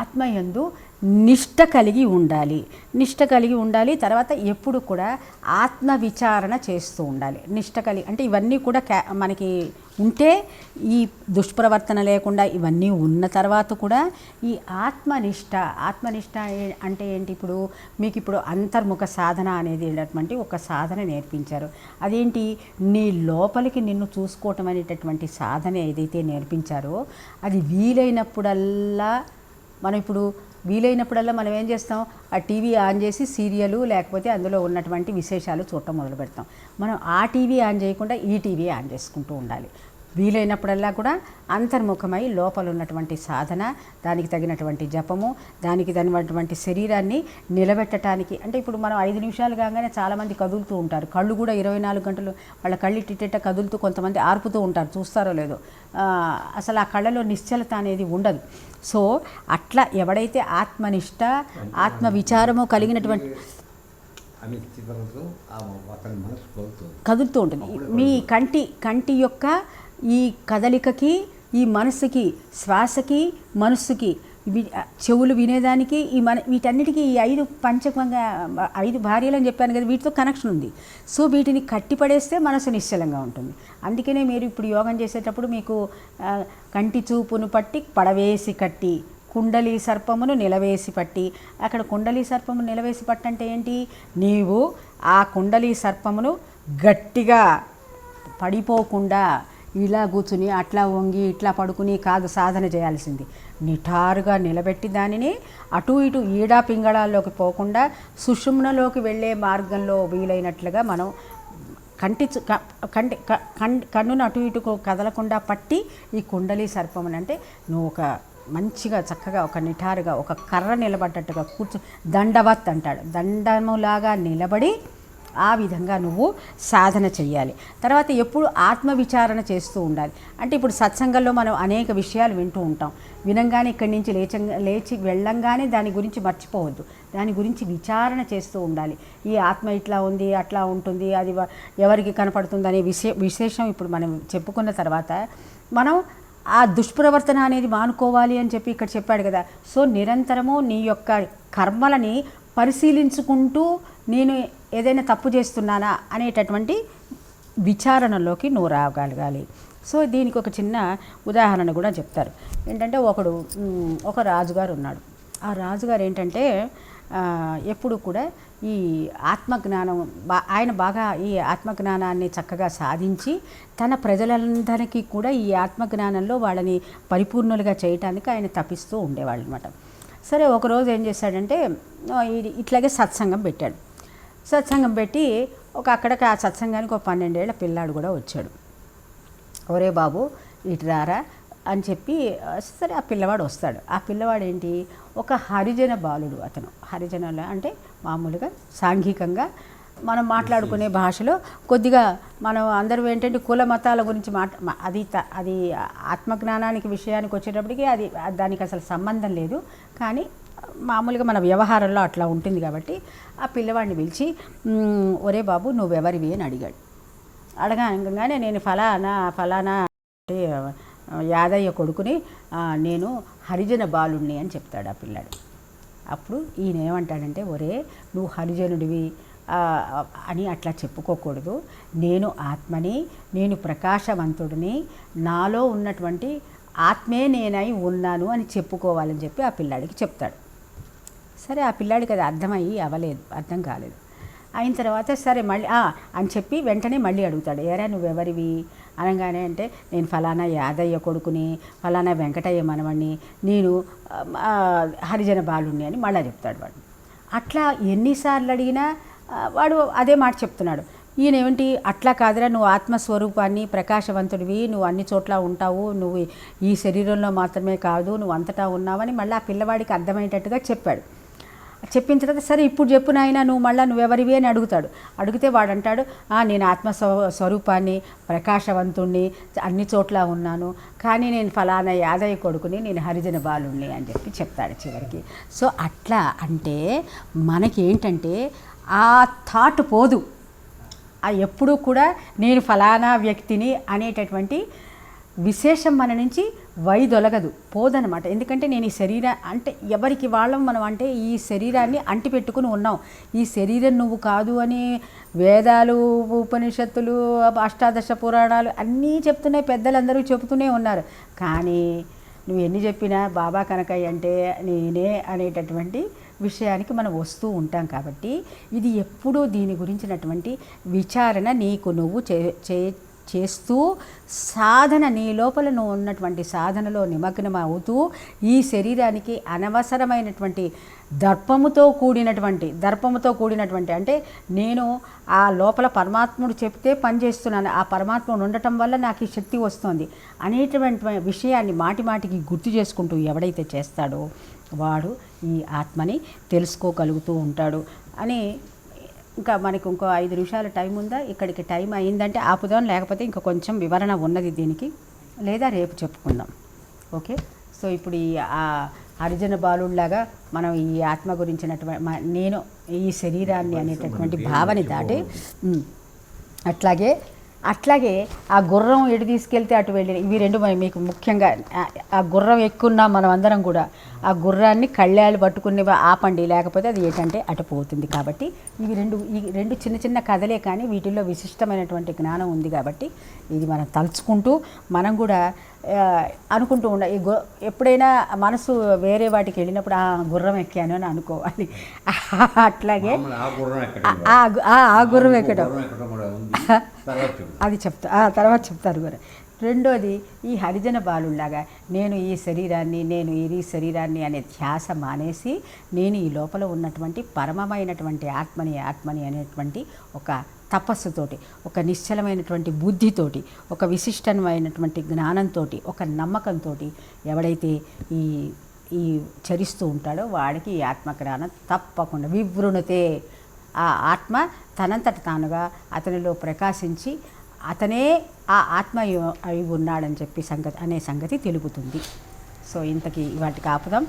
ఆత్మయందు నిష్ట కలిగి ఉండాలి. తర్వాత ఎప్పుడు కూడా ఆత్మ విచారణ చేస్తూ ఉండాలి. నిష్ట కలిగి అంటే ఇవన్నీ కూడా మనకి ఉంటే, ఈ దుష్ప్రవర్తన లేకుండా ఇవన్నీ ఉన్న తర్వాత కూడా ఈ ఆత్మనిష్ట అంటే ఏంటి? ఇప్పుడు మీకు ఇప్పుడు అంతర్ముఖ సాధన అనేది ఏంటంటే ఒక సాధన నేర్పించారు. అదేంటి? నీ లోపలికి నిన్ను చూసుకోవటం అనేటటువంటి సాధన ఏదైతే నేర్పించారో అది వీలైనప్పుడల్లా మనం ఏం చేస్తాం? ఆ టీవీ ఆన్ చేసి సీరియలు లేకపోతే అందులో ఉన్నటువంటి విశేషాలు చూడటం మొదలు పెడతాం. మనం ఆ టీవీ ఆన్ చేయకుండా ఈ టీవీ ఆన్ చేసుకుంటూ ఉండాలి. వీలైనప్పుడల్లా కూడా అంతర్ముఖమై లోపల ఉన్నటువంటి సాధన, దానికి తగినటువంటి జపము, దానికి తగినటువంటి శరీరాన్ని నిలబెట్టడానికి. అంటే ఇప్పుడు మనం 5 నిమిషాలు కాగానే చాలామంది కదులుతూ ఉంటారు. కళ్ళు కూడా 24 గంటలు వాళ్ళ కళ్ళు ఇట్టిట్ట కదులుతూ కొంతమంది ఆర్పుతూ ఉంటారు. చూస్తారో లేదో, అసలు ఆ కళ్ళలో నిశ్చలత అనేది ఉండదు. సో అట్లా ఎవడైతే ఆత్మనిష్ట, ఆత్మ విచారము కలిగినటువంటి కదులుతూ ఉంటుంది. మీ కంటి యొక్క ఈ కదలికకి, ఈ మనసుకి, శ్వాసకి, మనస్సుకి, చెవులు వినేదానికి, వీటన్నిటికీ ఈ 5 పంచకంగా 5 భార్యలు అని చెప్పాను కదా, వీటితో కనెక్షన్ ఉంది. సో వీటిని కట్టిపడేస్తే మనసు నిశ్చలంగా ఉంటుంది. అందుకనే మీరు ఇప్పుడు యోగం చేసేటప్పుడు మీకు కంటి చూపును పట్టి పడవేసి కట్టి, కుండలి సర్పమును నిలవేసి పట్టి. అక్కడ కుండలి సర్పమును నిలవేసి పట్టంటే ఏంటి? నీవు ఆ కుండలి సర్పమును గట్టిగా పడిపోకుండా ఇలా కూర్చుని అట్లా వంగి ఇట్లా పడుకుని కాదు సాధన చేయాల్సింది. నిఠారుగా నిలబెట్టి దానిని అటు ఇటు ఈడా పింగళాల్లోకి పోకుండా సుషుమ్నలోకి వెళ్ళే మార్గంలో వీలైనట్లుగా మనం కన్నును అటు ఇటు కదలకుండా పట్టి ఈ కుండలి సర్పమును, అంటే నువ్వు ఒక మంచిగా చక్కగా ఒక నిఠారుగా ఒక కర్ర నిలబడ్డట్టుగా దండవత్ అంటాడు, దండములాగా నిలబడి ఆ విధంగా నువ్వు సాధన చెయ్యాలి. తర్వాత ఎప్పుడు ఆత్మవిచారణ చేస్తూ ఉండాలి. అంటే ఇప్పుడు సత్సంగంలో మనం అనేక విషయాలు వింటూ ఉంటాం. వినంగానే ఇక్కడి నుంచి లేచి వెళ్ళంగానే దాని గురించి మర్చిపోవద్దు. దాని గురించి విచారణ చేస్తూ ఉండాలి. ఈ ఆత్మ ఇట్లా ఉంది, అట్లా ఉంటుంది, అది ఎవరికి కనపడుతుంది అనే విశేషం ఇప్పుడు మనం చెప్పుకున్న తర్వాత మనం ఆ దుష్ప్రవర్తన అనేది మానుకోవాలి అని చెప్పి ఇక్కడ చెప్పాడు కదా. సో నిరంతరము నీ యొక్క కర్మలని పరిశీలించుకుంటూ నేను ఏదైనా తప్పు చేస్తున్నానా అనేటటువంటి విచారణలోకి నువ్వు రాగలగాలి. సో దీనికి ఒక చిన్న ఉదాహరణ కూడా చెప్తారు. ఏంటంటే ఒక రాజుగారు ఉన్నాడు. ఆ రాజుగారు ఏంటంటే ఎప్పుడు కూడా ఈ ఆత్మజ్ఞానం ఆయన బాగా ఈ ఆత్మజ్ఞానాన్ని చక్కగా సాధించి తన ప్రజలందరికీ కూడా ఈ ఆత్మజ్ఞానంలో వాళ్ళని పరిపూర్ణులుగా చేయటానికి ఆయన తపిస్తూ ఉండేవాళ్ళు అనమాట. సరే ఒకరోజు ఏం చేశాడంటే ఇట్లాగే సత్సంగం పెట్టాడు. సత్సంగం పెట్టి అక్కడికి ఆ సత్సంగానికి ఒక 12 ఏళ్ల పిల్లాడు కూడా వచ్చాడు. ఒరే బాబు ఇటు రారా అని చెప్పి సరే ఆ పిల్లవాడు వస్తాడు. ఆ పిల్లవాడు ఏంటి? ఒక హరిజన బాలుడు. అతను హరిజనులు అంటే మామూలుగా సాంఘికంగా మనం మాట్లాడుకునే భాషలో కొద్దిగా మనం అందరూ ఏంటంటే కుల మతాల గురించి అది ఆత్మజ్ఞానానికి విషయానికి వచ్చేటప్పటికి దానికి అసలు సంబంధం లేదు. కానీ మామూలుగా మన వ్యవహారంలో అట్లా ఉంటుంది కాబట్టి ఆ పిల్లవాడిని పిలిచి ఒరే బాబు నువ్వెవరివి అని అడిగాడు. అడగగానే నేను ఫలానా అంటే యాదయ్య కొడుకుని, నేను హరిజన బాలుణ్ణి అని చెప్తాడు ఆ పిల్లాడు. అప్పుడు ఈయన ఏమంటాడంటే ఒరే నువ్వు హరిజనుడివి అని అట్లా చెప్పుకోకూడదు. నేను ఆత్మని, నేను ప్రకాశవంతుడిని, నాలో ఉన్నటువంటి ఆత్మే నేనై ఉన్నాను అని చెప్పుకోవాలని చెప్పి ఆ పిల్లాడికి చెప్తాడు. సరే ఆ పిల్లాడికి అది అర్థం కాలేదు. అయిన తర్వాత సరే మళ్ళీ అని చెప్పి వెంటనే మళ్ళీ అడుగుతాడు, ఏరా నువ్వెవరివి అనగానే అంటే నేను ఫలానా యాదయ్య కొడుకుని, ఫలానా వెంకటయ్య మనవణ్ణి, నేను హరిజన బాలుణ్ణి అని మళ్ళీ చెప్తాడు వాడు. అట్లా ఎన్నిసార్లు అడిగినా వాడు అదే మాట చెప్తున్నాడు. ఈయన ఏమిటి అట్లా కాదురా, నువ్వు ఆత్మస్వరూపాన్ని, ప్రకాశవంతుడివి, నువ్వు అన్ని చోట్ల ఉంటావు, నువ్వు ఈ శరీరంలో మాత్రమే కాదు నువ్వు అంతటా ఉన్నావని మళ్ళీ ఆ పిల్లవాడికి అర్థమయ్యేటట్టుగా చెప్పాడు. చెప్పిన తర్వాత సరే ఇప్పుడు చెప్పు నాయన నువ్వెవరివి అని అడుగుతాడు. అడిగితే వాడు అంటాడు నేను స్వరూపాన్ని, ప్రకాశవంతుణ్ణి, అన్ని చోట్ల ఉన్నాను, కానీ నేను ఫలానా యాదయ్య కొడుకుని, నేను హరిజన బాలుణ్ణి అని చెప్పి చెప్తాడు చివరికి. సో అట్లా అంటే మనకి ఏంటంటే ఆ థాట్ పోదు. ఎప్పుడూ కూడా నేను ఫలానా వ్యక్తిని అనేటటువంటి విశేషం మన నుంచి వైదొలగదు, పోదనమాట. ఎందుకంటే నేను ఈ అంటే ఎవరికి వాళ్ళం మనం, అంటే ఈ శరీరాన్ని అంటిపెట్టుకుని ఉన్నాం. ఈ శరీరం నువ్వు కాదు అని వేదాలు, ఉపనిషత్తులు, అష్టాదశ పురాణాలు అన్నీ చెప్తున్నాయి, పెద్దలందరూ చెబుతూనే ఉన్నారు. కానీ నువ్వు ఎన్ని చెప్పినా బాబా కనకయ్య అంటే నేనే అనేటటువంటి విషయానికి మనం వస్తూ ఉంటాం. కాబట్టి ఇది ఎప్పుడూ దీని గురించినటువంటి విచారణ నీకు నువ్వు చేస్తూ సాధన, నీ లోపల నువ్వు ఉన్నటువంటి సాధనలో నిమగ్నం అవుతూ ఈ శరీరానికి అనవసరమైనటువంటి దర్పముతో కూడినటువంటి అంటే నేను ఆ లోపల పరమాత్ముడు చెప్తే పనిచేస్తున్నాను, ఆ పరమాత్ముడు ఉండటం వల్ల నాకు ఈ శక్తి వస్తుంది అనేటువంటి విషయాన్ని మాటిమాటికి గుర్తు చేసుకుంటూ ఎవడైతే చేస్తాడో వాడు ఈ ఆత్మని తెలుసుకోగలుగుతూ ఉంటాడు అని. ఇంకా మనకు ఇంకో 5 నిమిషాల టైం ఉందా? ఇక్కడికి టైం అయిందంటే ఆపుదాం, లేకపోతే ఇంకా కొంచెం వివరణ ఉన్నది దీనికి, లేదా రేపు చెప్పుకుందాం. ఓకే. సో ఇప్పుడు ఈ హరిజన బాలుళ్లాగా మనం ఈ ఆత్మ గురించినటువంటి నేను ఈ శరీరాన్ని అనేటటువంటి భావన దాటి అట్లాగే ఆ గుర్రం ఎటు తీసుకెళ్తే అటు వెళ్ళి, ఇవి రెండు మీకు ముఖ్యంగా ఆ గుర్రం ఎక్కున్నాం మనం అందరం కూడా, ఆ గుర్రాన్ని కళ్ళాలు పట్టుకుని ఆపండి, లేకపోతే అది ఏంటంటే అటు పోతుంది. కాబట్టి ఈ రెండు చిన్న చిన్న కథలే, కానీ వీటిల్లో విశిష్టమైనటువంటి జ్ఞానం ఉంది. కాబట్టి ఇది మనం తలుచుకుంటూ మనం కూడా అనుకుంటూ ఎప్పుడైనా మనసు వేరే వాటికి వెళ్ళినప్పుడు ఆ గుర్రం ఎక్కాను అని అనుకోవాలి. అట్లాగే ఆ గుర్రం ఎక్కడం అది తర్వాత చెప్తారు గురు. రెండోది, ఈ హరిజన బాలుల్లాగా నేను ఈ శరీరాన్ని అనే ధ్యాస మానేసి నేను ఈ లోపల ఉన్నటువంటి పరమమైనటువంటి ఆత్మని అనేటువంటి ఒక తపస్సుతోటి, ఒక నిశ్చలమైనటువంటి బుద్ధితోటి, ఒక విశిష్టమైనటువంటి జ్ఞానంతో, ఒక నమ్మకంతో ఎవడైతే ఈ చరిస్తూ ఉంటాడో వాడికి ఈ ఆత్మజ్ఞానం తప్పకుండా వివృణతే. ఆ ఆత్మ తనంతట తానుగా అతనిలో ప్రకాశించి అతనే ఆ ఆత్మ అయి ఉన్నాడని చెప్పి సంగతి తెలుపుతుంది. సో ఇంతకీ వాటికి ఆపుదాం.